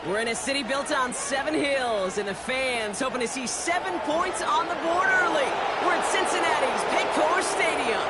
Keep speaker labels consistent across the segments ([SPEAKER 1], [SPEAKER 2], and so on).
[SPEAKER 1] We're in a city built on 7 hills, and the fans hoping to see 7 points on the board early. We're at Cincinnati's Paycor Stadium.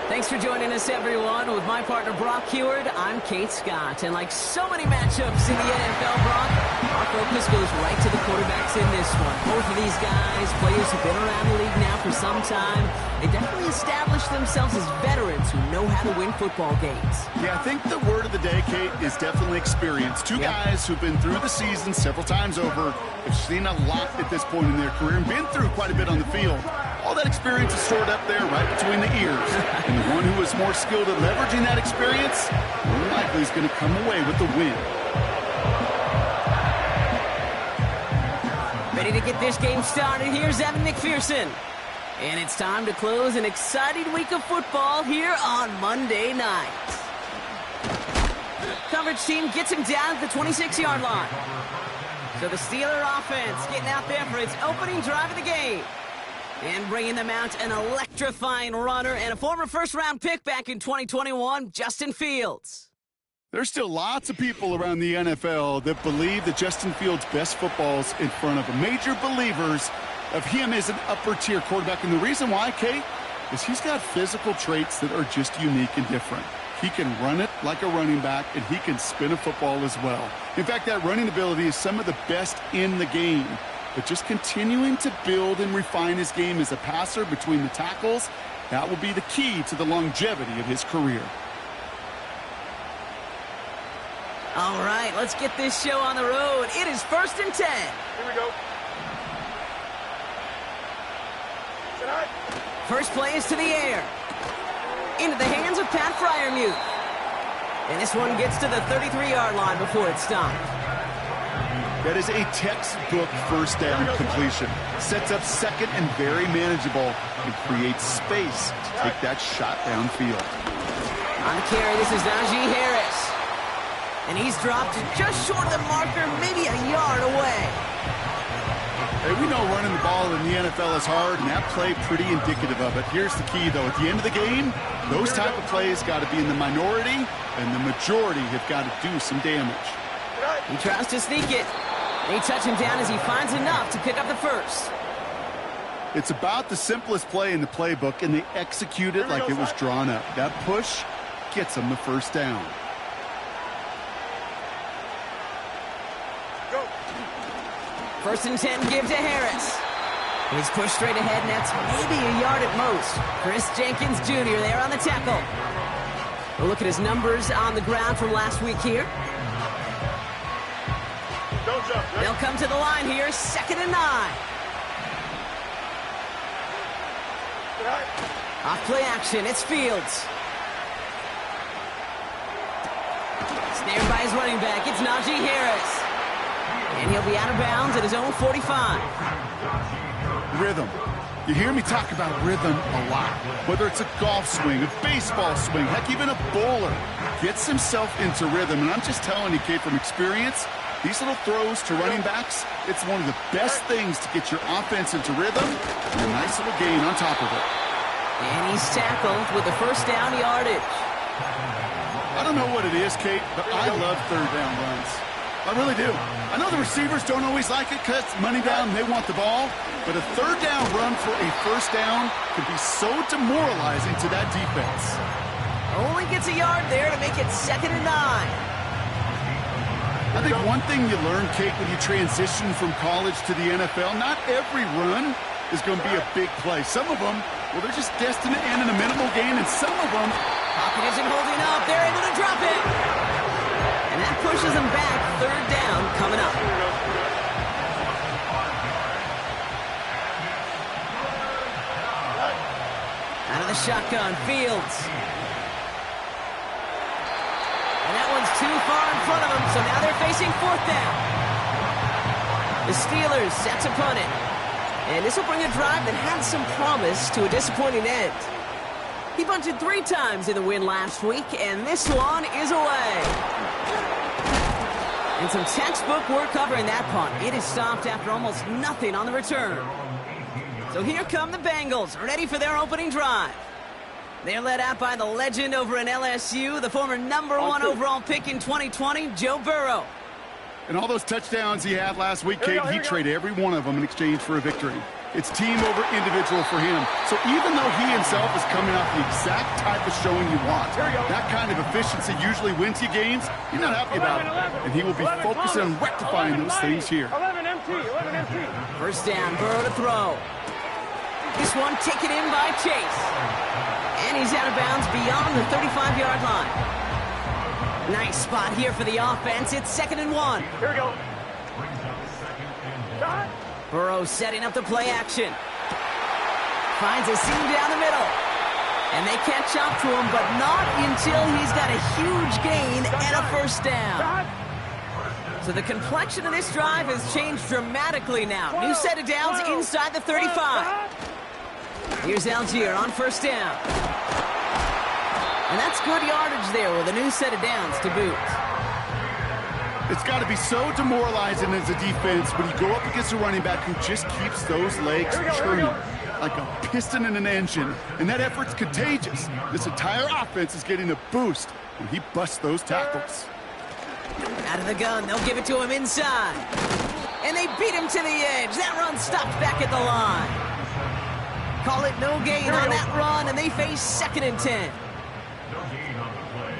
[SPEAKER 1] Thanks for joining us, everyone. With my partner, Brock Heward, I'm Kate Scott. And like so many matchups in the NFL, Brock, our focus goes right to the quarterbacks in this one. Both of these guys, players who've been around the league now for some time, they definitely established themselves as veterans who know how to win football games.
[SPEAKER 2] Yeah, I think the word of the day, Kate, is definitely experience. Two guys who've been through the season several times over, have seen a lot at this point in their career, and been through quite a bit on the field. All that experience is stored up there right between the ears. And the one who is more skilled at leveraging that experience, more likely is going to come away with the win.
[SPEAKER 1] Ready to get this game started. Here's Evan McPherson. And it's time to close an exciting week of football here on Monday night. Coverage team gets him down at the 26-yard line. So the Steeler offense getting out there for its opening drive of the game. And bringing them out an electrifying runner and a former first-round pick back in 2021, Justin Fields.
[SPEAKER 2] There's still lots of people around the NFL that believe that Justin Fields' best football's in front of them. Major believers of him as an upper-tier quarterback. And the reason why, Kate, is he's got physical traits that are just unique and different. He can run it like a running back, and he can spin a football as well. In fact, that running ability is some of the best in the game. But just continuing to build and refine his game as a passer between the tackles, that will be the key to the longevity of his career.
[SPEAKER 1] All right, let's get this show on the road. It is 1st and 10.
[SPEAKER 3] Here we go.
[SPEAKER 1] First play is to the air. Into the hands of Pat Freiermuth. And this one gets to the 33-yard line before it's stopped.
[SPEAKER 2] That is a textbook first down completion. Sets up second and very manageable and creates space to take that shot downfield.
[SPEAKER 1] On the carry, this is Najee Harris. And he's dropped just short of the marker, maybe a yard away.
[SPEAKER 2] Hey, we know running the ball in the NFL is hard, and that play pretty indicative of it. Here's the key, though. At the end of the game, those type of plays got to be in the minority, and the majority have got to do some damage.
[SPEAKER 1] He tries to sneak it. They touch him down as he finds enough to pick up the first.
[SPEAKER 2] It's about the simplest play in the playbook, and they execute it like it was drawn up. That push gets them the first down.
[SPEAKER 3] Go.
[SPEAKER 1] 1st and 10 give to Harris. He's pushed straight ahead, and that's maybe a yard at most. Chris Jenkins Jr. there on the tackle. We'll look at his numbers on the ground from last week here.
[SPEAKER 3] Don't jump. Right?
[SPEAKER 1] They'll come to the line here, 2nd and 9. Off play action, it's Fields. Snared by his running back, it's Najee Harris. And he'll be out of bounds at his own 45.
[SPEAKER 2] Rhythm. You hear me talk about rhythm a lot. Whether it's a golf swing, a baseball swing, heck, even a bowler gets himself into rhythm. And I'm just telling you, Kate, from experience, these little throws to running backs, it's one of the best things to get your offense into rhythm and a nice little gain on top of it.
[SPEAKER 1] And he's tackled with the first down yardage.
[SPEAKER 2] I don't know what it is, Kate, but I love third down runs. I really do. I know the receivers don't always like it because money down, they want the ball. But a third down run for a first down can be so demoralizing to that defense.
[SPEAKER 1] Only gets a yard there to make it 2nd and 9.
[SPEAKER 2] I think one thing you learn, Kate, when you transition from college to the NFL, not every run is going to be a big play. Some of them, well, they're just destined to end in a minimal gain, and some of them...
[SPEAKER 1] Pocket isn't holding up. They're able to drop it. And that pushes them back. 3rd down coming up. Out of the shotgun, Fields. And that one's too far in front of them, so now they're facing 4th down. The Steelers set to punt it. And this will bring a drive that had some promise to a disappointing end. He bunted 3 times in the win last week, and this one is away. And some textbook work covering that punt. It is stopped after almost nothing on the return. So here come the Bengals, ready for their opening drive. They're led out by the legend over in LSU, the former #1 overall pick in 2020, Joe Burrow.
[SPEAKER 2] And all those touchdowns he had last week, Kate, he traded every one of them in exchange for a victory. It's team over individual for him. So even though he himself is coming off the exact type of showing you want, that kind of efficiency usually wins you games, you're not happy about it. And he will be focusing on rectifying those things here.
[SPEAKER 3] 11 MT.
[SPEAKER 1] First down, Burrow to throw. This one taken in by Chase. And he's out of bounds beyond the 35-yard line. Nice spot here for the offense. It's 2nd and 1.
[SPEAKER 3] Here we go.
[SPEAKER 1] Burrow setting up the play action. Finds a seam down the middle. And they catch up to him, but not until he's got a huge gain and a first down. So the complexion of this drive has changed dramatically now. New set of downs inside the 35. Here's Algier on first down. And that's good yardage there with a new set of downs to boot.
[SPEAKER 2] It's got to be so demoralizing as a defense when you go up against a running back who just keeps those legs churning like a piston in an engine. And that effort's contagious. This entire offense is getting a boost when he busts those tackles.
[SPEAKER 1] Out of the gun, they'll give it to him inside. And they beat him to the edge. That run stopped back at the line. Call it no gain on that run, and they face 2nd and 10.
[SPEAKER 4] No gain on the play.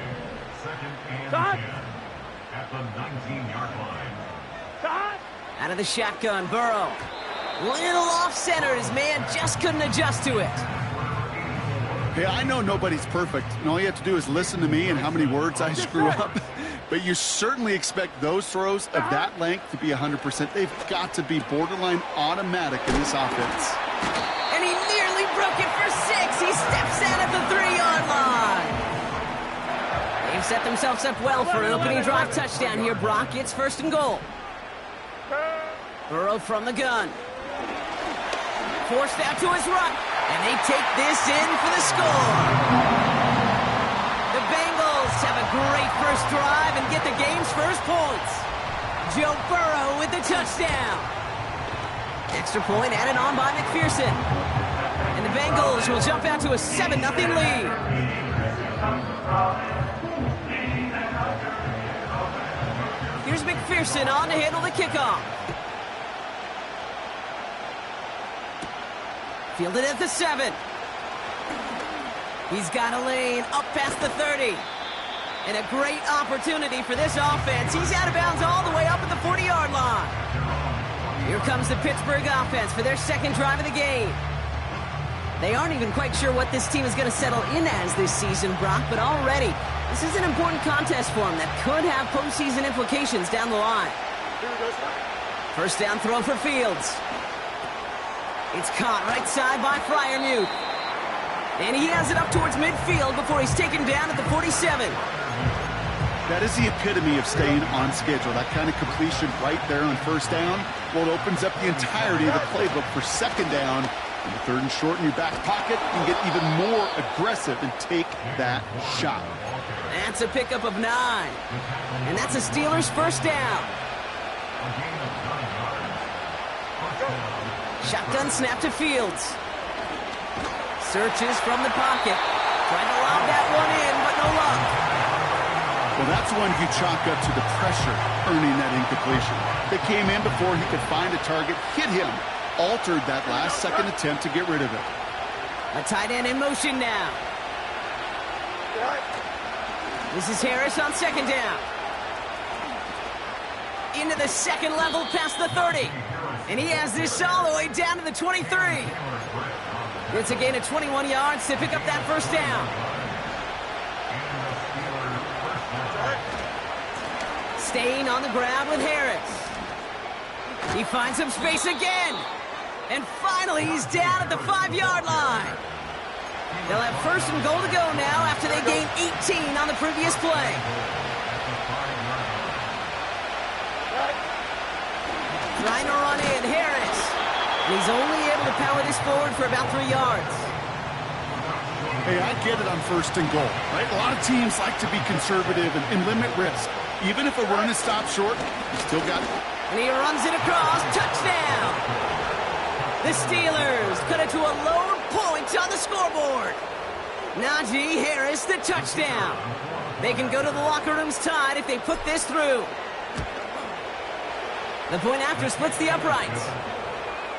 [SPEAKER 4] 2nd and 10 at the 19-yard line.
[SPEAKER 1] Out of the shotgun, Burrow. Little off-center. His man just couldn't adjust to it.
[SPEAKER 2] Hey, I know nobody's perfect, and all you have to do is listen to me and how many words I screw up. But you certainly expect those throws of that length to be 100%. They've got to be borderline automatic in this offense.
[SPEAKER 1] And he nearly broke it for 6. He steps out at the 3-yard line. They've set themselves up well for an opening drive touchdown here, Brock. It's 1st and goal. Burrow from the gun. Forced out to his right. And they take this in for the score. The Bengals have a great first drive and get the game's first points. Joe Burrow with the touchdown. Extra point added on by McPherson. And the Bengals will jump out to a 7-0 lead. Here's McPherson on to handle the kickoff. Fielded at the 7. He's got a lane up past the 30. And a great opportunity for this offense. He's out of bounds all the way up at the 40-yard line. Here comes the Pittsburgh offense for their 2nd drive of the game. They aren't even quite sure what this team is going to settle in as this season, Brock, but already this is an important contest for them that could have postseason implications down the line. First down throw for Fields. It's caught right side by Freiermuth. And he has it up towards midfield before he's taken down at the 47.
[SPEAKER 2] That is the epitome of staying on schedule. That kind of completion right there on first down. Well, it opens up the entirety of the playbook for 2nd down. And the 3rd and short in your back pocket, you can get even more aggressive and take that shot.
[SPEAKER 1] That's a pickup of 9. And that's a Steelers' first down. Shotgun snap to Fields. Searches from the pocket. Trying to lob that one in, but no luck.
[SPEAKER 2] Well, that's one you chalk up to the pressure earning that incompletion. They came in before he could find a target, hit him, altered that last-second attempt to get rid of it.
[SPEAKER 1] A tight end in motion now. This is Harris on 2nd down. Into the 2nd level past the 30. And he has this all the way down to the 23. It's a gain of 21 yards to pick up that first down. Staying on the ground with Harris. He finds some space again. And finally, he's down at the 5-yard line. They'll have 1st and goal to go now after they gained 18 on the previous play. Trying to run in, Harris. And he's only able to power this forward for about 3 yards.
[SPEAKER 2] Hey, I get it on 1st and goal, right? A lot of teams like to be conservative and limit risk. Even if a run is stopped short, you still got it.
[SPEAKER 1] And he runs it across. Touchdown! The Steelers cut it to a load point on the scoreboard. Najee Harris, the touchdown. They can go to the locker rooms tied if they put this through. The point after splits the uprights.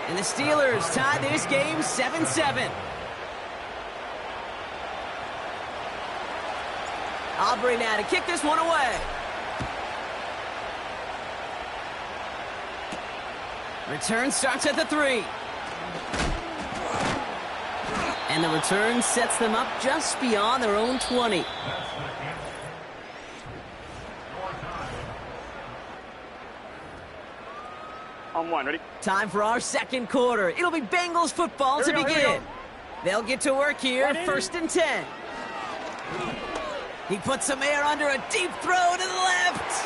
[SPEAKER 1] And the Steelers tie this game 7-7. Aubrey now to kick this one away. Return starts at the 3. And the return sets them up just beyond their own 20.
[SPEAKER 3] On one, ready?
[SPEAKER 1] Time for our second quarter. It'll be Bengals football to begin. They'll get to work here, 1st and 10. He puts some air under a deep throw to the left.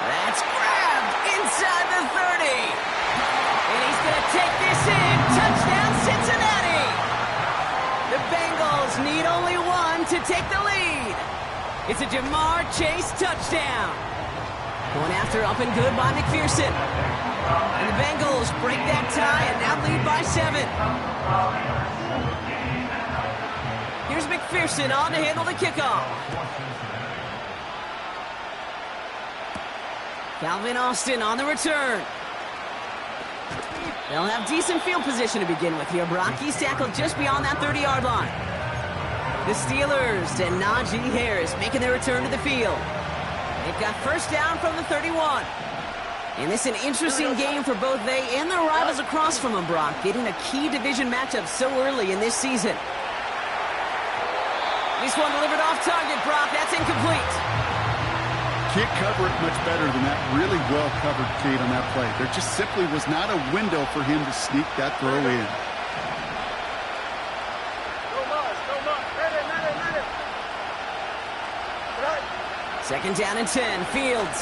[SPEAKER 1] That's grabbed inside the 30. And he's going to take this in. Touchdown, Cincinnati. The Bengals need only one to take the lead. It's a Jamar Chase touchdown. Going after up and good by McPherson. And the Bengals break that tie and now lead by 7. Here's McPherson on to handle the kickoff. Calvin Austin on the return. They'll have decent field position to begin with here. Brock, he's tackled just beyond that 30-yard line. The Steelers and Najee Harris making their return to the field. They've got first down from the 31. And this is an interesting game for both they and their rivals across from them, Brock, getting a key division matchup so early in this season. This one delivered off target, Brock. That's incomplete.
[SPEAKER 2] Can't cover it much better than that. Really well covered, Kate, on that play. There just simply was not a window for him to sneak that throw in.
[SPEAKER 1] Second down and 10. Fields.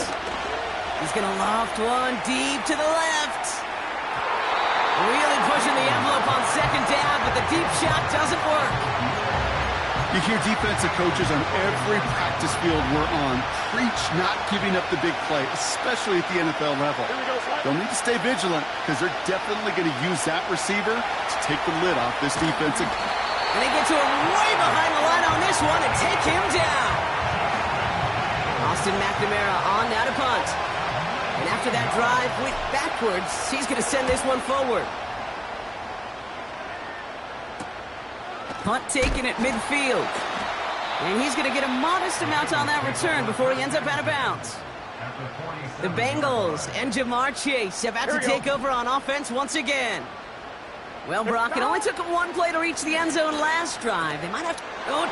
[SPEAKER 1] He's going to loft one deep to the left. Really pushing the envelope on second down, but the deep shot doesn't work.
[SPEAKER 2] You hear defensive coaches on every practice field we're on preach not giving up the big play, especially at the NFL level. They'll need to stay vigilant because they're definitely going to use that receiver to take the lid off this defensive.
[SPEAKER 1] And they get to him way behind the line on this one and take him down. Austin McNamara on now to punt. And after that drive went backwards, he's going to send this one forward. Punt taken at midfield. And he's going to get a modest amount on that return before he ends up out of bounds. The Bengals and Jamar Chase about to take over on offense once again. Well, Brock, it only took them one play to reach the end zone last drive. They might have to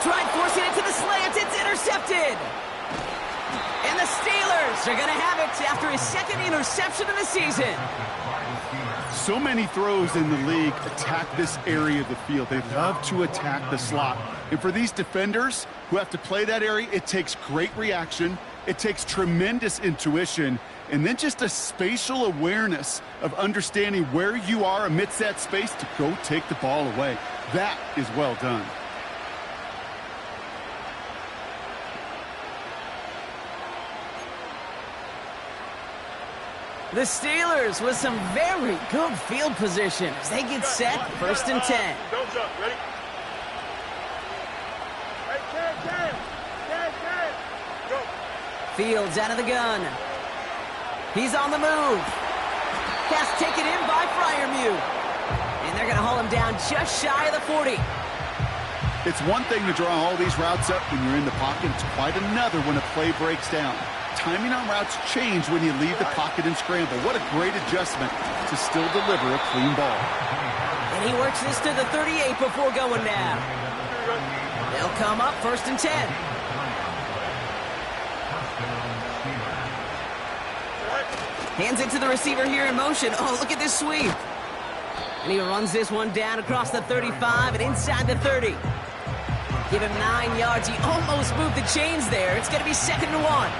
[SPEAKER 1] try forcing it to the slant. It's intercepted. And the Steelers are going to have it after his second interception of the season.
[SPEAKER 2] So many throws in the league attack this area of the field. They love to attack the slot. And for these defenders who have to play that area, it takes great reaction. It takes tremendous intuition. And then just a spatial awareness of understanding where you are amidst that space to go take the ball away. That is well done.
[SPEAKER 1] The Steelers with some very good field position as they get set, 1st and 10.
[SPEAKER 3] Don't jump, ready? Go.
[SPEAKER 1] Fields out of the gun. He's on the move. Pass taken in by Freiermuth. And they're going to haul him down just shy of the 40.
[SPEAKER 2] It's one thing to draw all these routes up when you're in the pocket. It's quite another when a play breaks down. Timing on routes change when you leave the pocket and scramble. What a great adjustment to still deliver a clean ball.
[SPEAKER 1] And he works this to the 38 before going down. They'll come up 1st and 10. Hands it to the receiver here in motion. Oh, look at this sweep. And he runs this one down across the 35 and inside the 30. Give him 9 yards. He almost moved the chains there. It's going to be 2nd and 1.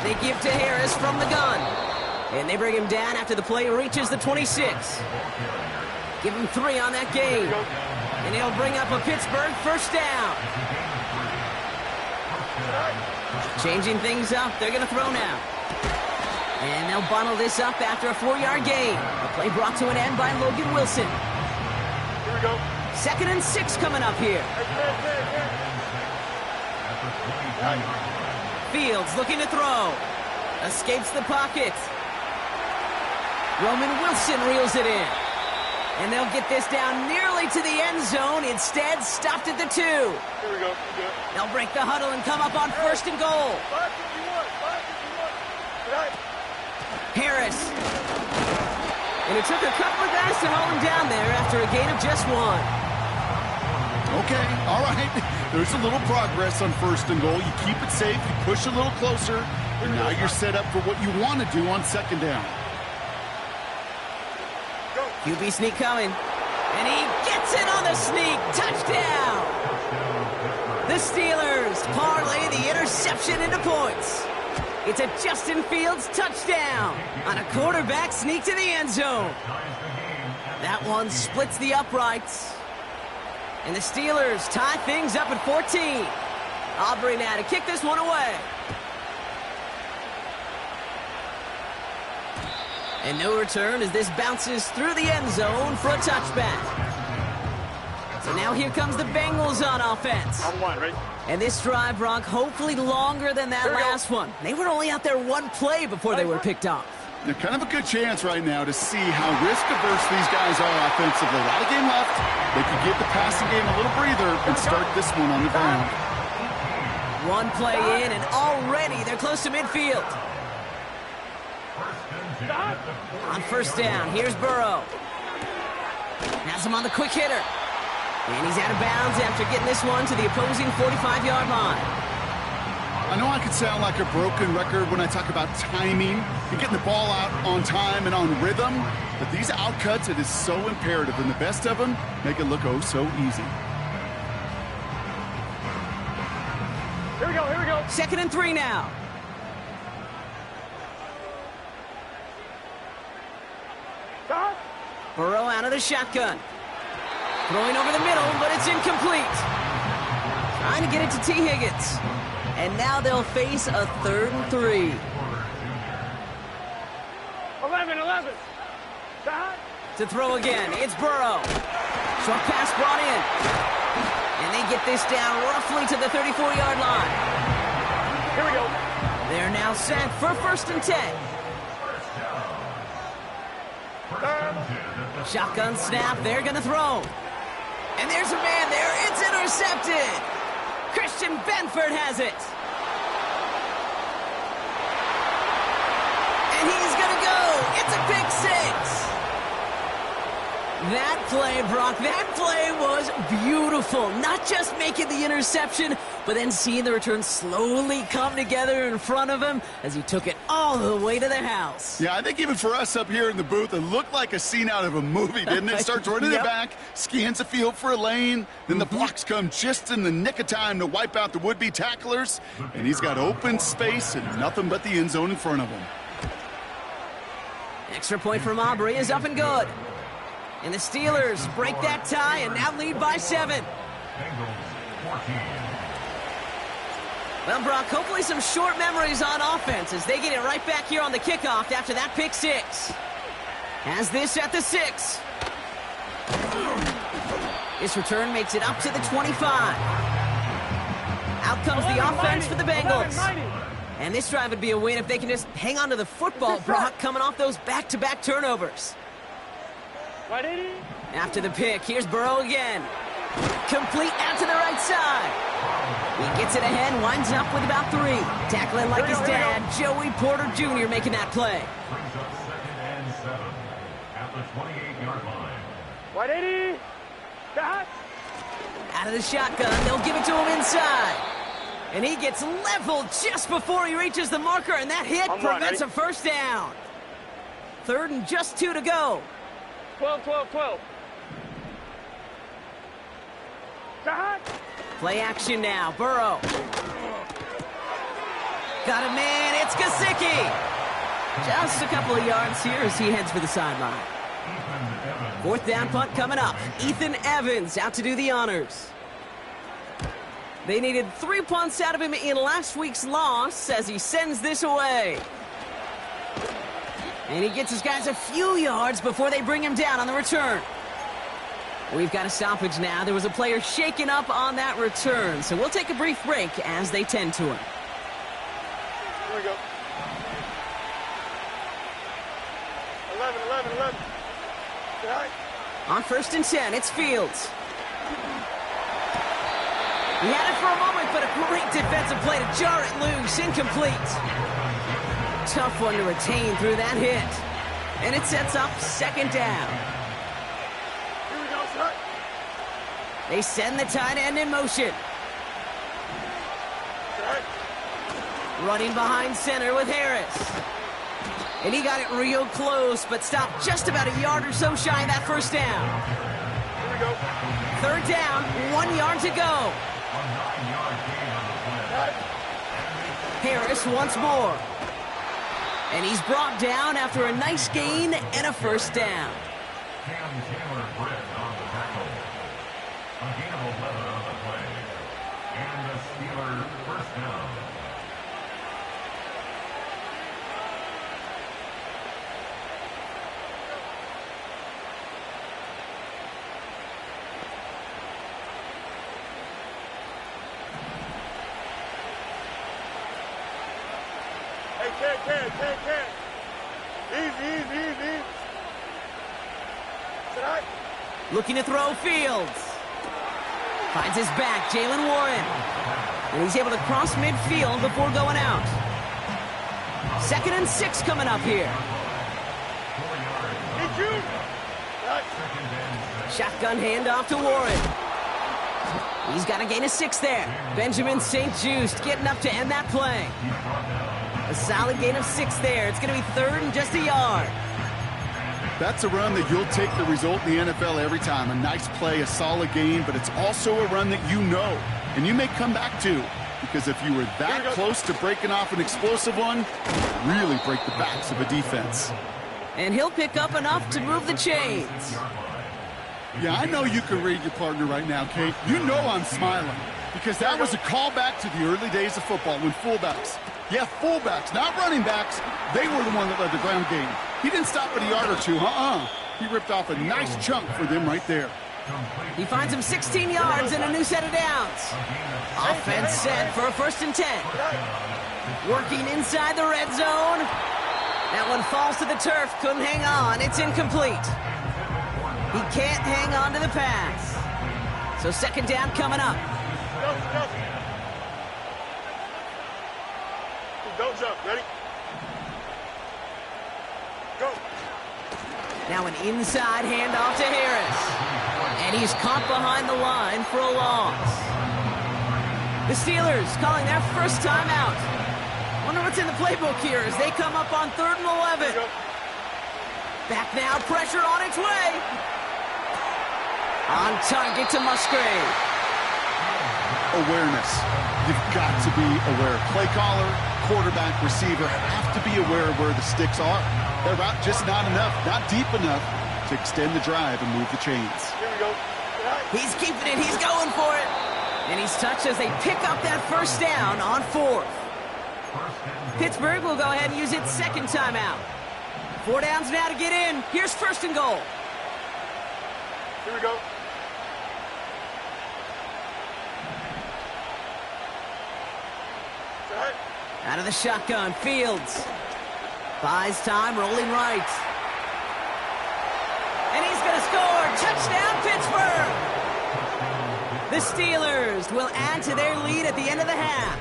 [SPEAKER 1] They give to Harris from the gun. And they bring him down after the play reaches the 26. Give him 3 on that game. And he'll bring up a Pittsburgh first down. Changing things up. They're going to throw now. And they'll bundle this up after a 4-yard gain. The play brought to an end by Logan Wilson.
[SPEAKER 3] Here we go.
[SPEAKER 1] 2nd and 6 coming up here. Fields looking to throw. Escapes the pocket. Roman Wilson reels it in. And they'll get this down nearly to the end zone. Instead, stopped at the 2.
[SPEAKER 3] Here we go. Good.
[SPEAKER 1] They'll break the huddle and come up on 1st and goal.
[SPEAKER 3] 551.
[SPEAKER 1] Harris. And it took a couple of guys to hold him down there after a gain of just 1.
[SPEAKER 2] Okay, all right. There's a little progress on 1st and goal. You keep it safe, you push a little closer, and now you're set up for what you want to do on 2nd down.
[SPEAKER 1] QB sneak coming. And he gets it on the sneak. Touchdown! The Steelers parlay the interception into points. It's a Justin Fields touchdown on a quarterback sneak to the end zone. That one splits the uprights. And the Steelers tie things up at 14. Aubrey now to kick this one away. And no return as this bounces through the end zone for a touchback. So now here comes the Bengals on offense.
[SPEAKER 3] On 1, ready?
[SPEAKER 1] And this drive, Brock, hopefully longer than that last one. They were only out there 1 play before they were picked off.
[SPEAKER 2] They're kind of a good chance right now to see how risk-averse these guys are offensively. A lot of game left. They could give the passing game a little breather and start this one on the ground.
[SPEAKER 1] 1 play in, and already they're close to midfield. On 1st down, here's Burrow. Has him on the quick hitter. And he's out of bounds after getting this one to the opposing 45-yard line.
[SPEAKER 2] I know I could sound like a broken record when I talk about timing and getting the ball out on time and on rhythm, but these outcuts, it is so imperative, and the best of them make it look oh so easy.
[SPEAKER 3] Here we go.
[SPEAKER 1] 2nd and 3 now.
[SPEAKER 3] Stop.
[SPEAKER 1] Burrow out of the shotgun. Throwing over the middle, but it's incomplete. Trying to get it to T. Higgins. And now they'll face a 3rd and 3.
[SPEAKER 3] 11. Stop.
[SPEAKER 1] To throw again, it's Burrow. Short pass brought in. And they get this down roughly to the 34-yard line.
[SPEAKER 3] Here we go.
[SPEAKER 1] They're now set for 1st and 10. Shotgun snap, they're going to throw. And there's a man there, it's intercepted. Christian Benford has it. And he's going to go. It's a pick 6. That play, Brock, that play was beautiful. Not just making the interception, but then seeing the return slowly come together in front of him as he took it all the way to the house.
[SPEAKER 2] Yeah, I think even for us up here in the booth, it looked like a scene out of a movie, didn't it? Starts running it back, scans the field for a lane, then the blocks come just in the nick of time to wipe out the would-be tacklers, and he's got open space and nothing but the end zone in front of him.
[SPEAKER 1] Extra point from Aubrey is up and good. And the Steelers break that tie and now lead by 7. Well, Brock, hopefully some short memories on offense as they get it right back here on the kickoff after that pick 6. Has this at the 6. This return makes it up to the 25. Out comes the offense for the Bengals. And this drive would be a win if they can just hang on to the football, Brock, coming off those back-to-back turnovers. After the pick, here's Burrow again. Complete out to the right side. He gets it ahead, winds up with about 3. Tackling like his dad, Joey Porter Jr. making that play.
[SPEAKER 4] Brings up 2nd and 7 at the 28-yard line.
[SPEAKER 3] 180. Stop.
[SPEAKER 1] Out of the shotgun, they'll give it to him inside. And he gets leveled just before he reaches the marker, and that hit prevents a 1st down. 3rd and just 2 to go.
[SPEAKER 3] 12. Stop.
[SPEAKER 1] Play action now. Burrow. Got a man. It's Gesicki. Just a couple of yards here as he heads for the sideline. 4th down punt coming up. Ethan Evans out to do the honors. They needed 3 punts out of him in last week's loss as he sends this away. And he gets his guys a few yards before they bring him down on the return. We've got a stoppage now. There was a player shaken up on that return, so we'll take a brief break as they tend to him.
[SPEAKER 3] Here we go. 11. Get high.
[SPEAKER 1] On 1st and 10, it's Fields. He had it for a moment, but a great defensive play to jar it loose. Incomplete. Tough one to retain through that hit. And it sets up 2nd down.
[SPEAKER 3] Here we go, son.
[SPEAKER 1] They send the tight end in motion.
[SPEAKER 3] Right.
[SPEAKER 1] Running behind center with Harris. And he got it real close, but stopped just about a yard or so shy of that 1st down.
[SPEAKER 3] Here we go.
[SPEAKER 1] 3rd down, 1 yard to go. Harris once more. And he's brought down after a nice gain and a 1st down.
[SPEAKER 4] A gain of 11 on the play. And the Steelers' 1st down.
[SPEAKER 3] Hey, Ken. Easy. Sit high.
[SPEAKER 1] Looking to throw Fields. Finds his back, Jalen Warren. And he's able to cross midfield before going out. 2nd and 6 coming up here.
[SPEAKER 3] Need you. Right.
[SPEAKER 1] Shotgun handoff to Warren. He's got a gain of 6 there. Benjamin St. Just getting up to end that play. A solid gain of 6 there. It's going to be 3rd and just a yard.
[SPEAKER 2] That's a run that you'll take the result in the NFL every time. A nice play, a solid game, but it's also a run that you know, and you may come back to, because if you were that close to breaking off an explosive one, really break the backs of a defense.
[SPEAKER 1] And he'll pick up enough to move the chains.
[SPEAKER 2] Yeah, I know you can read your partner right now, Kate. You know I'm smiling, because that was a callback to the early days of football when fullbacks, fullbacks, not running backs, they were the one that led the ground game. He didn't stop at a yard or two, He ripped off a nice chunk for them right there.
[SPEAKER 1] He finds him 16 yards and a new set of downs. Offense set for a 1st and 10. Working inside the red zone. That one falls to the turf, couldn't hang on. It's incomplete. He can't hang on to the pass. So 2nd down coming up.
[SPEAKER 3] Don't jump. Ready? Go.
[SPEAKER 1] Now an inside handoff to Harris. And he's caught behind the line for a loss. The Steelers calling their 1st timeout. Wonder what's in the playbook here as they come up on 3rd and 11. Back now, pressure on its way. On target to Musgrave.
[SPEAKER 2] Awareness. You've got to be aware. Play caller, quarterback, receiver have to be aware of where the sticks are. They're out just not enough, not deep enough to extend the drive and move the chains.
[SPEAKER 3] Here we go.
[SPEAKER 1] He's keeping it. He's going for it. And he's touched as they pick up that 1st down on 4th. Pittsburgh will go ahead and use its 2nd timeout. 4 downs now to get in. Here's 1st and goal.
[SPEAKER 3] Here we go. Right.
[SPEAKER 1] Out of the shotgun, Fields. Buys time, rolling right. And he's going to score. Touchdown, Pittsburgh! The Steelers will add to their lead at the end of the half.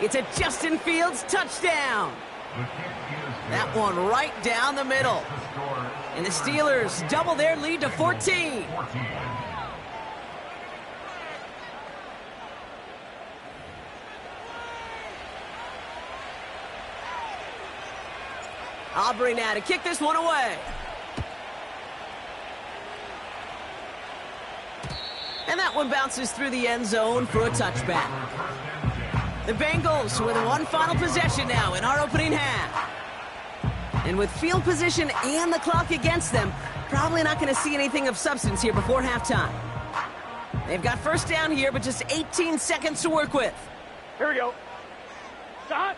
[SPEAKER 1] It's a Justin Fields touchdown. That one right down the middle. And the Steelers double their lead to 14. Aubrey now to kick this one away. And that one bounces through the end zone for a touchback. The Bengals with one final possession now in our opening half. And with field position and the clock against them, probably not going to see anything of substance here before halftime. They've got 1st down here, but just 18 seconds to work with.
[SPEAKER 3] Here we go. Stop.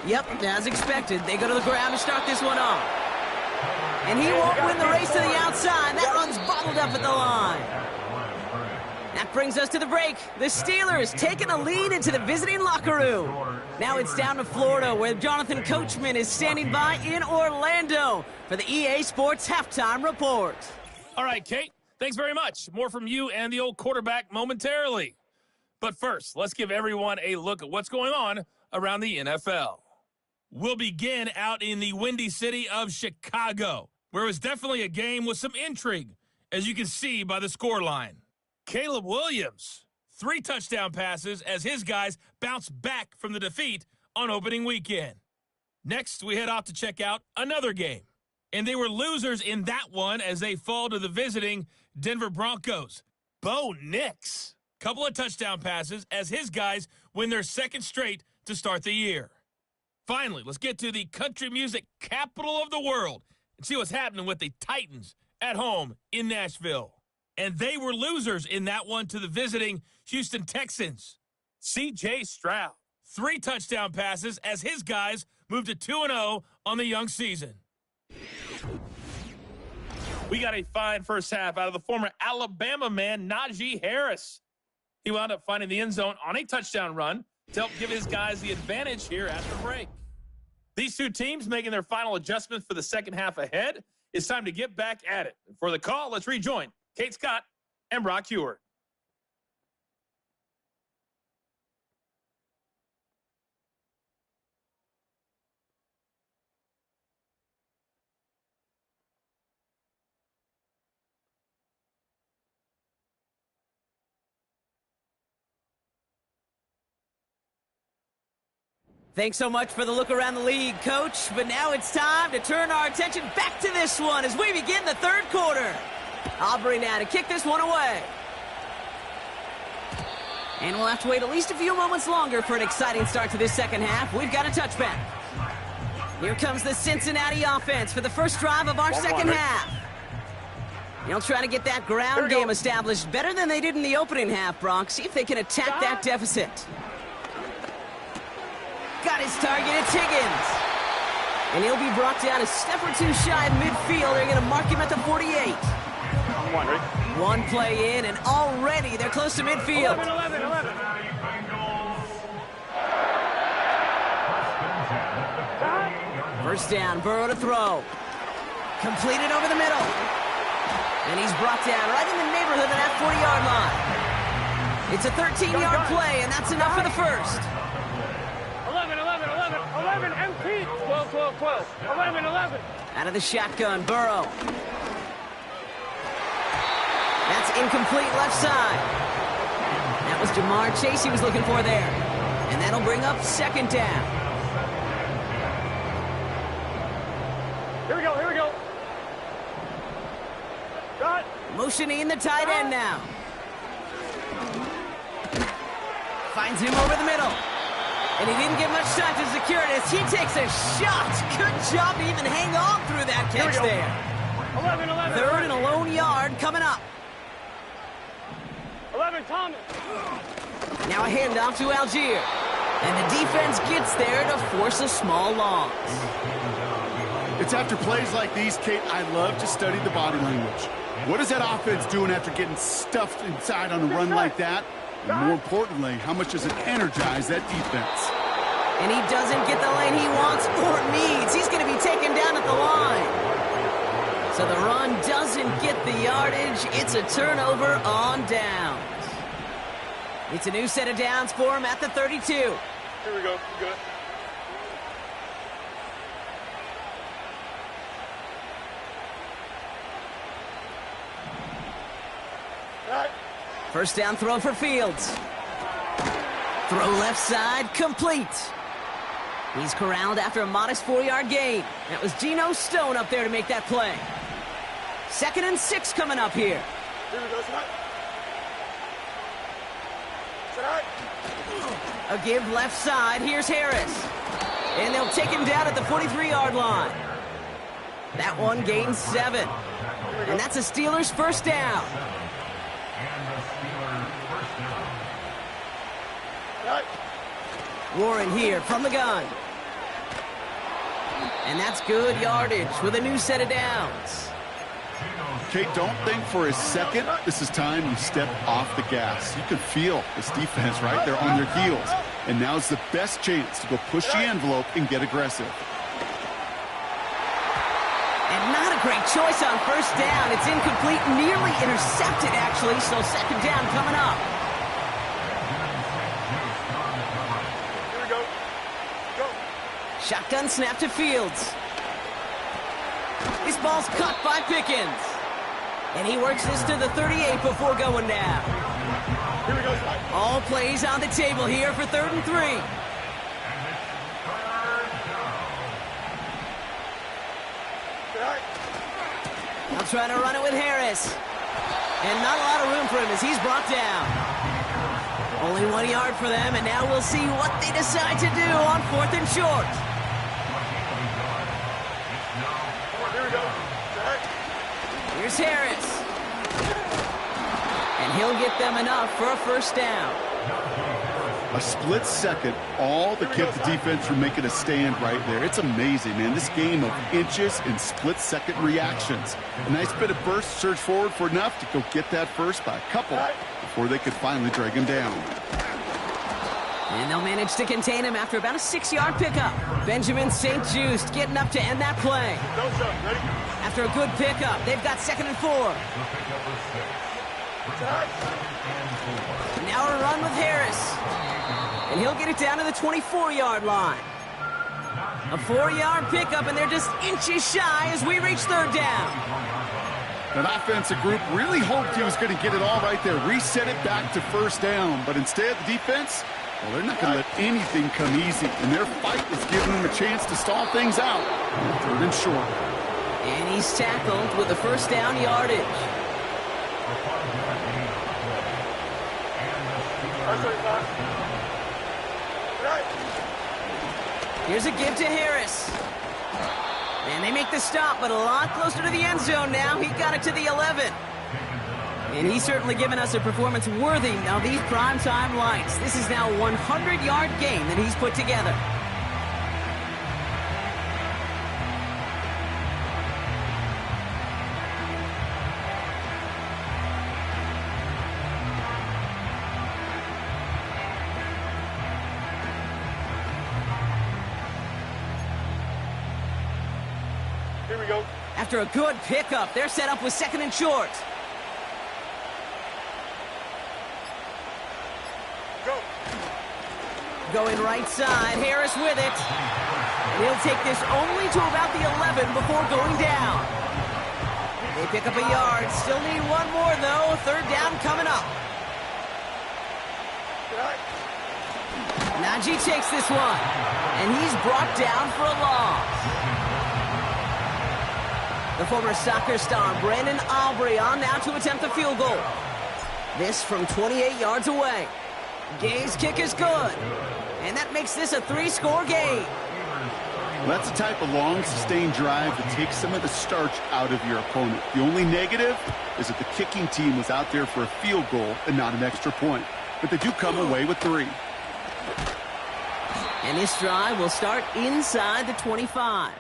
[SPEAKER 1] Yep, as expected, they go to the ground to start this one off. And he won't win the race to the outside. That run's bottled up at the line. Now that brings us to the break. The Steelers taking a lead into the visiting locker room. Now it's down to Florida, where Jonathan Coachman is standing by in Orlando for the EA Sports Halftime Report.
[SPEAKER 5] All right, Kate, thanks very much. More from you and the old quarterback momentarily. But first, let's give everyone a look at what's going on around the NFL. We'll begin out in the windy city of Chicago, where it was definitely a game with some intrigue, as you can see by the scoreline. Caleb Williams, 3 touchdown passes as his guys bounce back from the defeat on opening weekend. Next, we head off to check out another game. And they were losers in that one as they fall to the visiting Denver Broncos. Bo Nix, couple of touchdown passes as his guys win their second straight to start the year. Finally, let's get to the country music capital of the world and see what's happening with the Titans at home in Nashville. And they were losers in that one to the visiting Houston Texans. C.J. Stroud, 3 touchdown passes as his guys moved to 2-0 on the young season. We got a fine first half out of the former Alabama man, Najee Harris. He wound up finding the end zone on a touchdown run to help give his guys the advantage here at the break. These two teams making their final adjustments for the second half ahead. It's time to get back at it. For the call, let's rejoin Kate Scott and Brock Heward.
[SPEAKER 1] Thanks so much for the look around the league, Coach. But now it's time to turn our attention back to this one as we begin the third quarter. Aubrey now to kick this one away. And we'll have to wait at least a few moments longer for an exciting start to this second half. We've got a touchback. Here comes the Cincinnati offense for the first drive of our second half. They'll try to get that ground game established better than they did in the opening half, Brock. See if they can attack that deficit. Got his target, it's Higgins. And he'll be brought down a step or two shy of midfield. They're going to mark him at the 48. One play in, and already they're close to midfield.
[SPEAKER 3] 11.
[SPEAKER 1] First down, Burrow to throw. Completed over the middle. And he's brought down right in the neighborhood of that 40-yard line. It's a 13-yard play, and that's enough for the first.
[SPEAKER 3] 11, MP. 12. 11.
[SPEAKER 1] Out of the shotgun, Burrow. That's incomplete left side. That was Jamar Chase he was looking for there. And that'll bring up second down.
[SPEAKER 3] Here we go. Got.
[SPEAKER 1] Motioning the tight end now. Finds him over the middle. And he didn't get much time to secure it as he takes a shot. Good job to even hang on through that catch there.
[SPEAKER 3] 11.
[SPEAKER 1] Third and a lone yard coming up.
[SPEAKER 3] 11, Thomas.
[SPEAKER 1] Now a handoff to Algier. And the defense gets there to force a small loss.
[SPEAKER 2] It's after plays like these, Kate, I love to study the body language. What is that offense doing after getting stuffed inside on a run like that? And more importantly, how much does it energize that defense?
[SPEAKER 1] And he doesn't get the lane he wants or needs. He's going to be taken down at the line. So the run doesn't get the yardage. It's a turnover on downs. It's a new set of downs for him at the 32.
[SPEAKER 3] Here we go. Good.
[SPEAKER 1] First down throw for Fields. Throw left side, complete. He's corralled after a modest 4-yard gain. That was Geno Stone up there to make that play. 2nd and 6 coming up here.
[SPEAKER 3] Here we go,
[SPEAKER 1] A give left side. Here's Harris. And they'll take him down at the 43-yard line. That one gains 7. And that's a Steelers first down. Warren here from the gun. And that's good yardage with a new set of downs.
[SPEAKER 2] Kate, don't think for a second this is time you step off the gas. You can feel this defense right there on their heels. And now's the best chance to go push the envelope and get aggressive.
[SPEAKER 1] And not a great choice on first down. It's incomplete, nearly intercepted, actually. So second down coming up.
[SPEAKER 3] Here we go. Go.
[SPEAKER 1] Shotgun snap to Fields. This ball's caught by Pickens. And he works this to the 38 before going down.
[SPEAKER 3] Here we go.
[SPEAKER 1] All plays on the table here for 3rd and 3. Now trying to run it with Harris. And not a lot of room for him as he's brought down. Only 1 yard for them, and now we'll see what they decide to do on 4th and short.
[SPEAKER 3] Here we go.
[SPEAKER 1] Here's Harris. And he'll get them enough for a first down.
[SPEAKER 2] A split second, all that kept the defense from making a stand right there. It's amazing, man. This game of inches and split-second reactions. A nice bit of burst, surge forward for enough to go get that first by a couple before they could finally drag him down.
[SPEAKER 1] And they'll manage to contain him after about a 6-yard pickup. Benjamin St. Just getting up to end that play.
[SPEAKER 3] Don't stop. Ready?
[SPEAKER 1] After a good pickup, they've got 2nd and 4. Now a run with Harris. And he'll get it down to the 24-yard line. A 4-yard pickup, and they're just inches shy as we reach 3rd down.
[SPEAKER 2] That offensive group really hoped he was going to get it all right there, reset it back to first down. But instead, the defense, well, they're not going to let anything come easy. And their fight is giving them a chance to stall things out. 3rd and short.
[SPEAKER 1] And he's tackled with the first down yardage. Here's a give to Harris. And they make the stop, but a lot closer to the end zone now. He got it to the 11. And he's certainly given us a performance worthy of these primetime lights. This is now a 100-yard game that he's put together.
[SPEAKER 3] Here we go.
[SPEAKER 1] After a good pickup, they're set up with 2nd and short.
[SPEAKER 3] Go.
[SPEAKER 1] Going right side, Harris with it. And he'll take this only to about the 11 before going down. They pick up a yard. Still need 1 more, though. 3rd down coming up. Najee takes this one. And he's brought down for a loss. The former soccer star, Brandon Aubrey, on now to attempt the field goal. This from 28 yards away. Gay's kick is good. And that makes this a 3-score game.
[SPEAKER 2] Well, that's the type of long, sustained drive that takes some of the starch out of your opponent. The only negative is that the kicking team was out there for a field goal and not an extra point. But they do come away with 3.
[SPEAKER 1] And this drive will start inside the 25.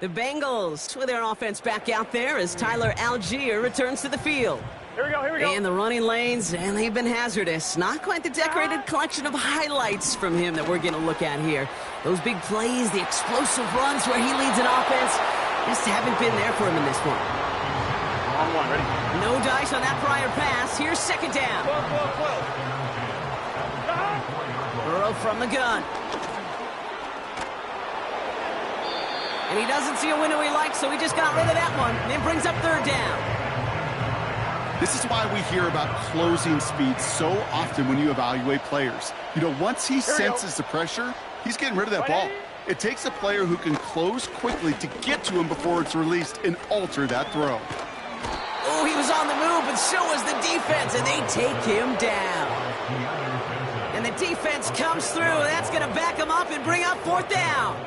[SPEAKER 1] The Bengals with their offense back out there as Tyler Algier returns to the field.
[SPEAKER 3] Here we go. Here we go.
[SPEAKER 1] And the running lanes, and they've been hazardous. Not quite the decorated collection of highlights from him that we're going to look at here. Those big plays, the explosive runs where he leads an offense, just haven't been there for him in this one.
[SPEAKER 3] On 1. Ready?
[SPEAKER 1] No dice on that prior pass. Here's 2nd down.
[SPEAKER 3] 12.
[SPEAKER 1] Burrow from the gun. And he doesn't see a window he likes, so he just got rid of that one. And then brings up 3rd down.
[SPEAKER 2] This is why we hear about closing speed so often when you evaluate players. You know, once he senses the pressure, he's getting rid of that ball. It takes a player who can close quickly to get to him before it's released and alter that throw.
[SPEAKER 1] Oh, he was on the move, but so was the defense, and they take him down. And the defense comes through, and that's going to back him up and bring up 4th down.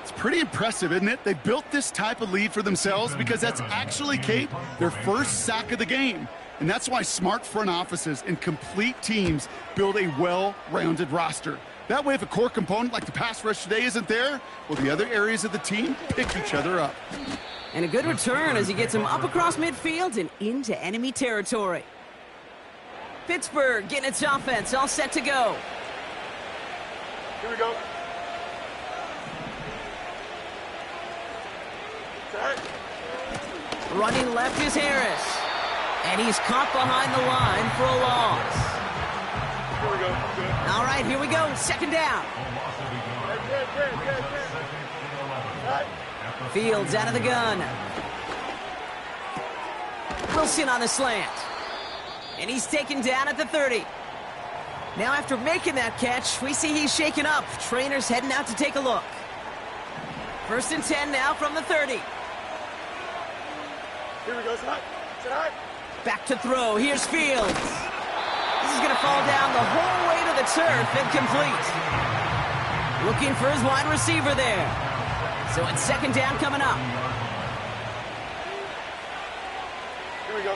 [SPEAKER 2] It's pretty impressive, isn't it? They built this type of lead for themselves because that's actually, Kate, their first sack of the game. And that's why smart front offices and complete teams build a well-rounded roster. That way, if a core component like the pass rush today isn't there, well, the other areas of the team pick each other up.
[SPEAKER 1] And a good return as he gets him up across midfield and into enemy territory. Pittsburgh getting its offense all set to go.
[SPEAKER 3] Here we go.
[SPEAKER 1] Running left is Harris. And he's caught behind the line for a loss.
[SPEAKER 3] Here we go. Good.
[SPEAKER 1] All right, here we go. Second down.
[SPEAKER 3] Good.
[SPEAKER 1] Fields out of the gun. Wilson on the slant. And he's taken down at the 30. Now after making that catch, we see he's shaken up. Trainers heading out to take a look. 1st and 10 now from the 30.
[SPEAKER 3] Here we go. Sit high.
[SPEAKER 1] Back to throw. Here's Fields. This is going to fall down the whole way to the turf and complete. Looking for his wide receiver there. So it's second down coming up.
[SPEAKER 3] Here we go.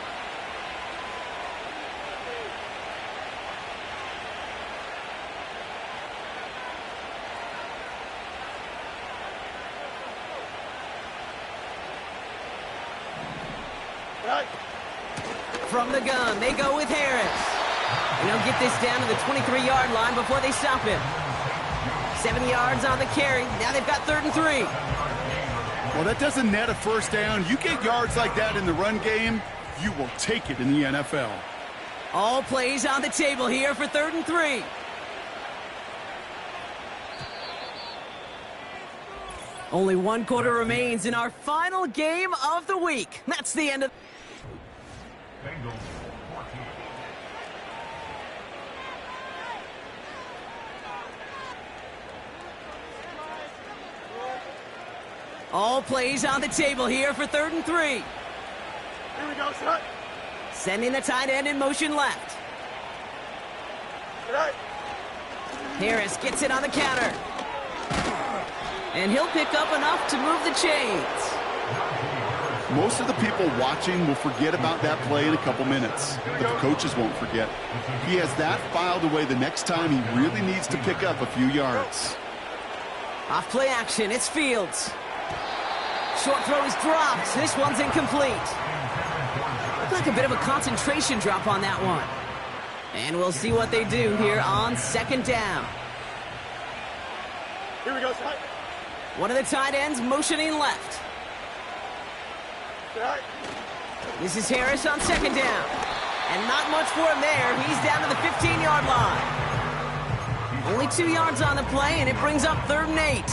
[SPEAKER 3] Right.
[SPEAKER 1] From the gun, they go with Harris. And he'll get this down to the 23-yard line before they stop him. 7 yards on the carry. Now they've got 3rd and 3.
[SPEAKER 2] Well, that doesn't net a first down. You get yards like that in the run game, you will take it in the NFL.
[SPEAKER 1] All plays on the table here for 3rd and 3. Only 1 quarter remains in our final game of the week. That's the end of...
[SPEAKER 4] Bengals 14.
[SPEAKER 1] All plays on the table here for 3rd and 3.
[SPEAKER 3] Here we go. Sit high.
[SPEAKER 1] Sending the tight end in motion left.
[SPEAKER 3] Sit high.
[SPEAKER 1] Harris gets it on the counter. And he'll pick up enough to move the chains.
[SPEAKER 2] Most of the people watching will forget about that play in a couple minutes, but the coaches won't forget. He has that filed away the next time he really needs to pick up a few yards.
[SPEAKER 1] Off play action, it's Fields. Short throw is dropped. This one's incomplete. Looked like a bit of a concentration drop on that one. And we'll see what they do here on 2nd down.
[SPEAKER 3] Here we go. Sit high.
[SPEAKER 1] One of the tight ends motioning left.
[SPEAKER 3] Sit high.
[SPEAKER 1] This is Harris on 2nd down. And not much for him there. He's down to the 15-yard line. Only 2 yards on the play, and it brings up 3rd and 8.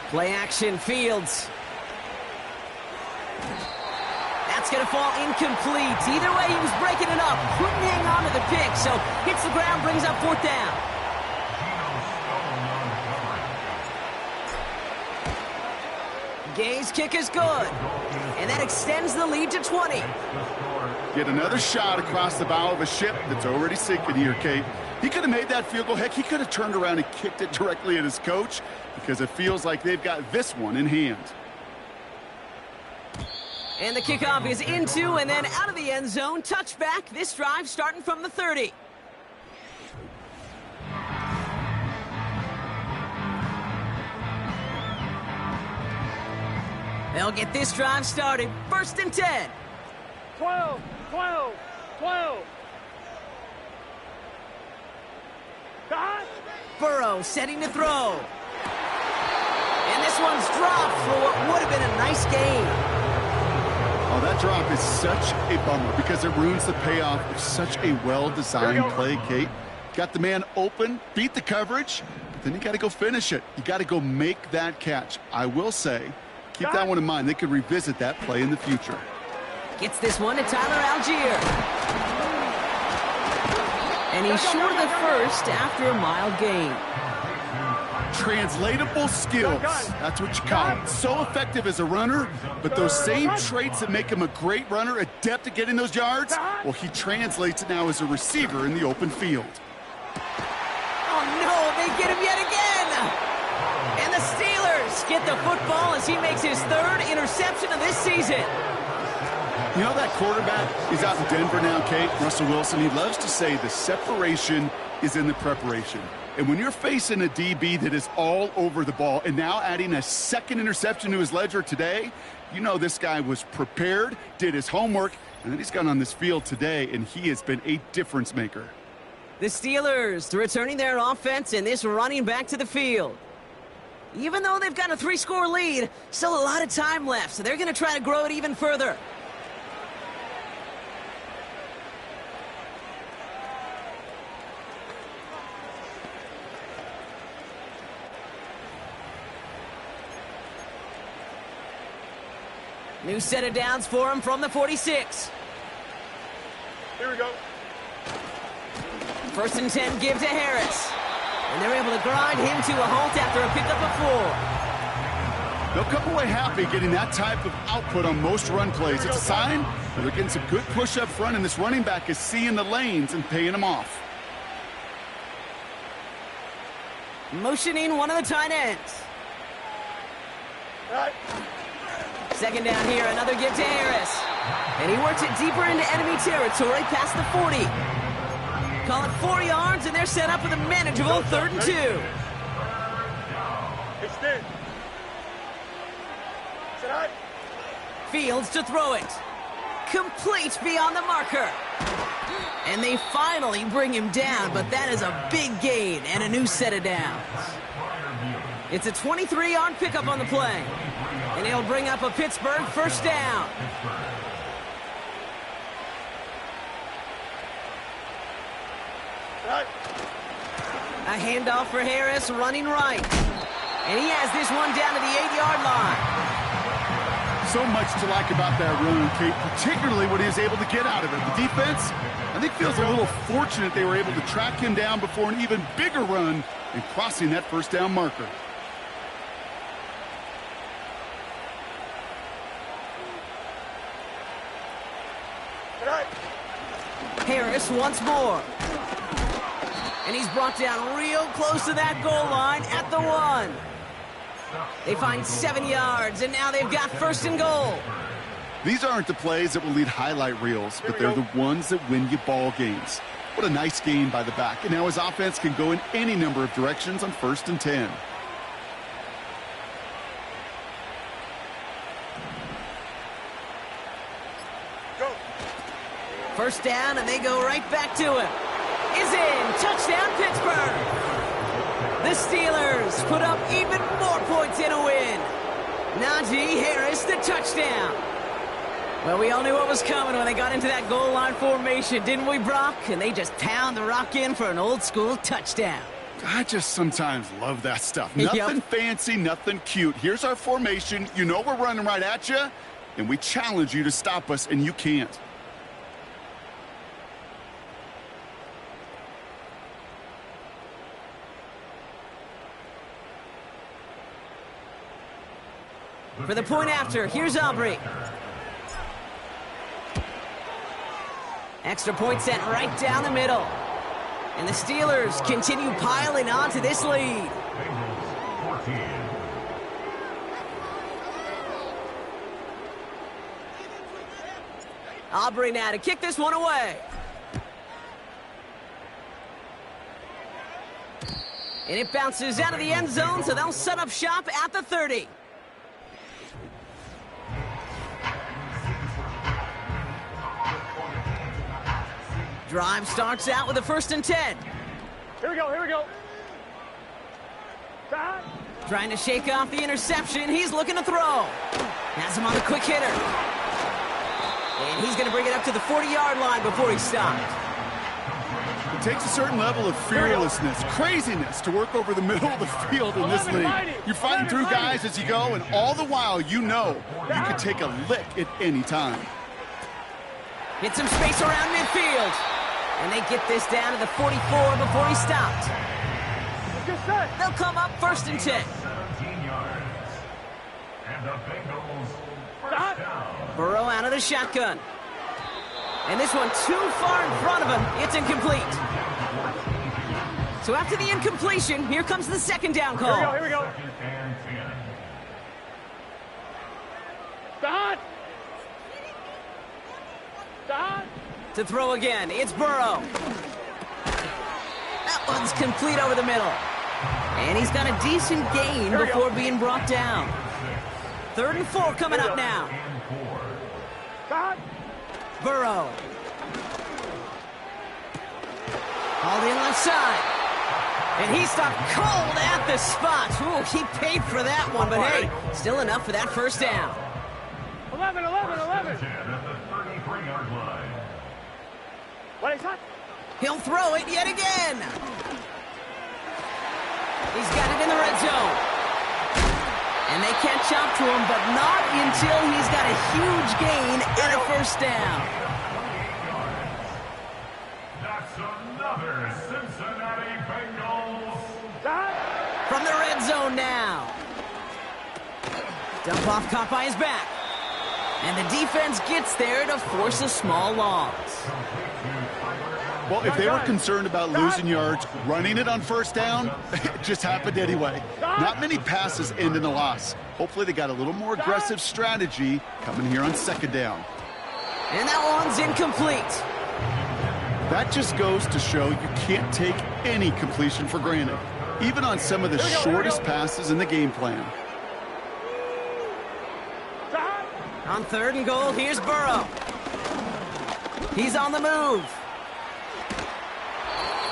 [SPEAKER 1] Play action, Fields. That's going to fall incomplete. Either way, he was breaking it up. Couldn't hang on to the pick, so hits the ground, brings up 4th down. Gay's kick is good. And that extends the lead to 20.
[SPEAKER 2] Get another shot across the bow of a ship that's already sinking here, Kate. He could have made that field goal. Heck, he could have turned around and kicked it directly at his coach because it feels like they've got this one in hand.
[SPEAKER 1] And the kickoff is into and then out of the end zone. Touchback. This drive starting from the 30. They'll get this drive started. 1st and 10.
[SPEAKER 3] 12. Got.
[SPEAKER 1] Burrow setting to throw. And this one's dropped for what would have been a nice gain.
[SPEAKER 2] Oh, that drop is such a bummer because it ruins the payoff of such a well-designed play, Kate. Got the man open, beat the coverage, but then you got to go finish it. You got to go make that catch. I will say, keep that one in mind. They could revisit that play in the future.
[SPEAKER 1] Gets this one to Tyler Algier. And he's short of the first after a mild gain.
[SPEAKER 2] Translatable skills. That's what you call it. So effective as a runner, but those same traits that make him a great runner, adept at getting those yards, well, he translates it now as a receiver in the open field.
[SPEAKER 1] Oh, no, they get him yet again. And the Steelers get the football as he makes his 3rd interception of this season.
[SPEAKER 2] You know that quarterback is out in Denver now, Kate, Russell Wilson. He loves to say the separation is in the preparation. And when you're facing a DB that is all over the ball and now adding a second interception to his ledger today, you know this guy was prepared, did his homework, and then he's gone on this field today, and he has been a difference maker.
[SPEAKER 1] The Steelers returning their offense and this running back to the field. Even though they've got a 3-score lead, still a lot of time left, so they're going to try to grow it even further. New set of downs for him from the 46.
[SPEAKER 3] Here we go.
[SPEAKER 1] 1st and 10 give to Harris. And they're able to grind him to a halt after a pickup of 4.
[SPEAKER 2] They'll come away happy getting that type of output on most run plays. It's a sign that they're getting some good push up front, and this running back is seeing the lanes and paying them off.
[SPEAKER 1] Motioning one of the tight ends.
[SPEAKER 3] Right.
[SPEAKER 1] 2nd down here, another give to Harris. And he works it deeper into enemy territory past the 40. Call it 4 yards, and they're set up with a manageable 3rd and 2.
[SPEAKER 3] Extend. Sit high.
[SPEAKER 1] Fields to throw it. Complete beyond the marker. And they finally bring him down, but that is a big gain and a new set of downs. It's a 23-yard pickup on the play. And he'll bring up a Pittsburgh 1st down.
[SPEAKER 3] Right.
[SPEAKER 1] A handoff for Harris, running right. And he has this one down to the 8-yard line.
[SPEAKER 2] So much to like about that run, Kate, particularly what he was able to get out of it. The defense, I think, feels a little fortunate they were able to track him down before an even bigger run and crossing that 1st down marker.
[SPEAKER 3] Right.
[SPEAKER 1] Harris once more. And he's brought down real close to that goal line at the 1. They find 7 yards, and now they've got 1st and goal.
[SPEAKER 2] These aren't the plays that will lead highlight reels, but they're the ones that win you ball games. What a nice gain by the back. And now his offense can go in any number of directions on 1st and 10.
[SPEAKER 3] Go.
[SPEAKER 1] 1st down, and they go right back to him. Is in. Touchdown, Pittsburgh. The Steelers put up even more points in a win. Najee Harris, the touchdown. Well, we all knew what was coming when they got into that goal line formation, didn't we, Brock? And they just pound the rock in for an old-school touchdown.
[SPEAKER 2] I just sometimes love that stuff. Nothing fancy, nothing cute. Here's our formation. You know we're running right at you, and we challenge you to stop us, and you can't.
[SPEAKER 1] For the point after, here's Aubrey. Extra point set right down the middle. And the Steelers continue piling on to this lead. Aubrey now to kick this one away. And it bounces out of the end zone, so they'll set up shop at the 30. Drive starts out with a 1st and 10.
[SPEAKER 3] Here we go. Here we go. Side.
[SPEAKER 1] Trying to shake off the interception. He's looking to throw. Has him on the quick hitter. And he's going to bring it up to the 40-yard line before he stopped.
[SPEAKER 2] It takes a certain level of fearlessness, craziness to work over the middle of the field in this league. You're fighting through guys as you go, and all the while you know you can take a lick at any time.
[SPEAKER 1] Hit some space around midfield. And they get this down to the 44 before he stopped. They'll come up 1st and 10.
[SPEAKER 4] 17 yards. And the Bengals first down.
[SPEAKER 1] Burrow out of the shotgun. And this one too far in front of him. It's incomplete. So after the incompletion, here comes the 2nd down call.
[SPEAKER 3] Here we go.
[SPEAKER 4] Second and 10.
[SPEAKER 3] Side. Side.
[SPEAKER 1] To throw again, it's Burrow. One's complete over the middle. And he's got a decent gain before being brought down. 3rd and 4 coming up now. Burrow. Hauled in left side. And he stopped cold at the spot. Ooh, he paid for that one, but hey, still enough for that first down.
[SPEAKER 3] 11.
[SPEAKER 1] He'll throw it yet again. He's got it in the red zone. And they catch up to him, but not until he's got a huge gain and a first down.
[SPEAKER 4] That's another Cincinnati Bengals.
[SPEAKER 1] From the red zone now. Dump off caught by his back. And the defense gets there to force a small loss.
[SPEAKER 2] Well, if they were concerned about losing yards, running it on first down, it just happened anyway. Not many passes end in a loss. Hopefully they got a little more aggressive strategy coming here on 2nd down.
[SPEAKER 1] And that one's incomplete.
[SPEAKER 2] That just goes to show you can't take any completion for granted, even on some of the shortest passes in the game plan.
[SPEAKER 1] On 3rd and goal, here's Burrow. He's on the move.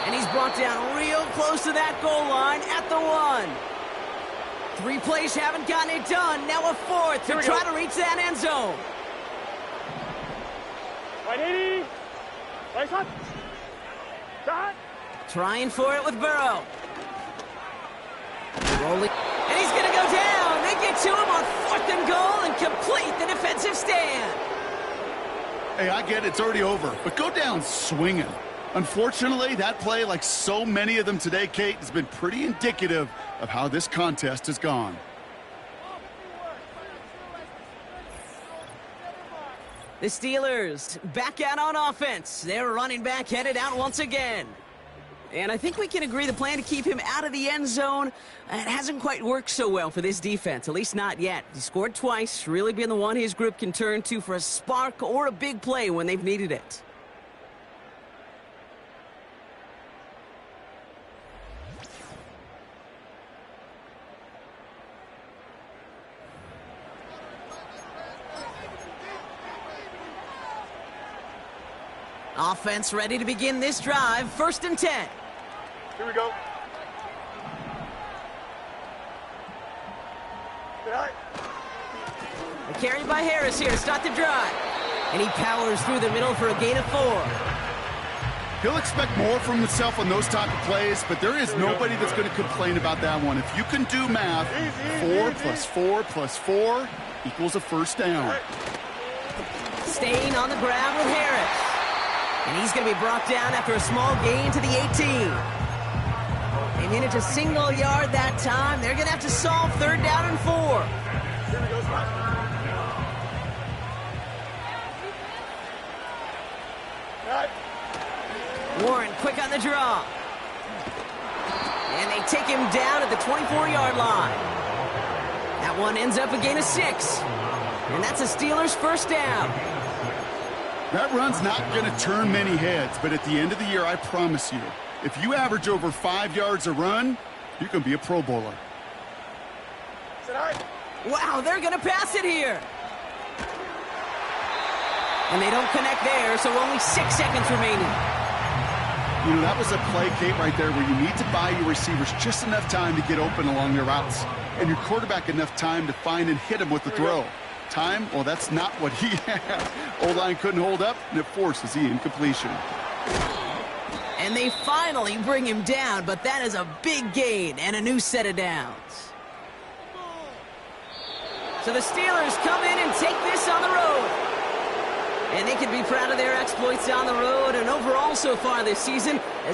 [SPEAKER 1] And he's brought down real close to that goal line at the 1. 3 plays haven't gotten it done. Now a 4th to try to reach that end zone.
[SPEAKER 3] 180.
[SPEAKER 1] Trying for it with Burrow. Rolling. And he's going to go down. They get to him on 4th and goal and complete the defensive stand.
[SPEAKER 2] Hey, I get it. It's already over. But go down swinging. Unfortunately, that play, like so many of them today, Kate, has been pretty indicative of how this contest has gone.
[SPEAKER 1] The Steelers back out on offense. Their running back headed out once again. And I think we can agree the plan to keep him out of the end zone, it hasn't quite worked so well for this defense, at least not yet. He scored twice, really being the one his group can turn to for a spark or a big play when they've needed it. Offense ready to begin this drive. 1st and 10.
[SPEAKER 3] Here we go.
[SPEAKER 1] A carry by Harris here to start the drive. And he powers through the middle for a gain of 4.
[SPEAKER 2] He'll expect more from himself on those type of plays, but there is nobody that's going to complain about that one. If you can do math, 4 plus 4 plus 4 equals a first down.
[SPEAKER 1] Staying on the ground with Harris. And he's going to be brought down after a small gain to the 18. They managed a single yard that time. They're going to have to solve 3rd down and 4.
[SPEAKER 3] Here we go, Spot.
[SPEAKER 1] Warren quick on the draw. And they take him down at the 24-yard line. That one ends up a gain of 6. And that's a Steelers first down.
[SPEAKER 2] That run's not going to turn many heads, but at the end of the year, I promise you, if you average over 5 yards a run, you can be a Pro Bowler.
[SPEAKER 1] Wow, they're going to pass it here. And they don't connect there, so only 6 seconds remaining.
[SPEAKER 2] You know, that was a play, Kate, right there where you need to buy your receivers just enough time to get open along their routes, and your quarterback enough time to find and hit him with the throw. Time, well, that's not what he had. O-line couldn't hold up, and it forces the incompletion.
[SPEAKER 1] And they finally bring him down, but that is a big gain and a new set of downs. So the Steelers come in and take this on the road. And they can be proud of their exploits on the road and overall so far this season, as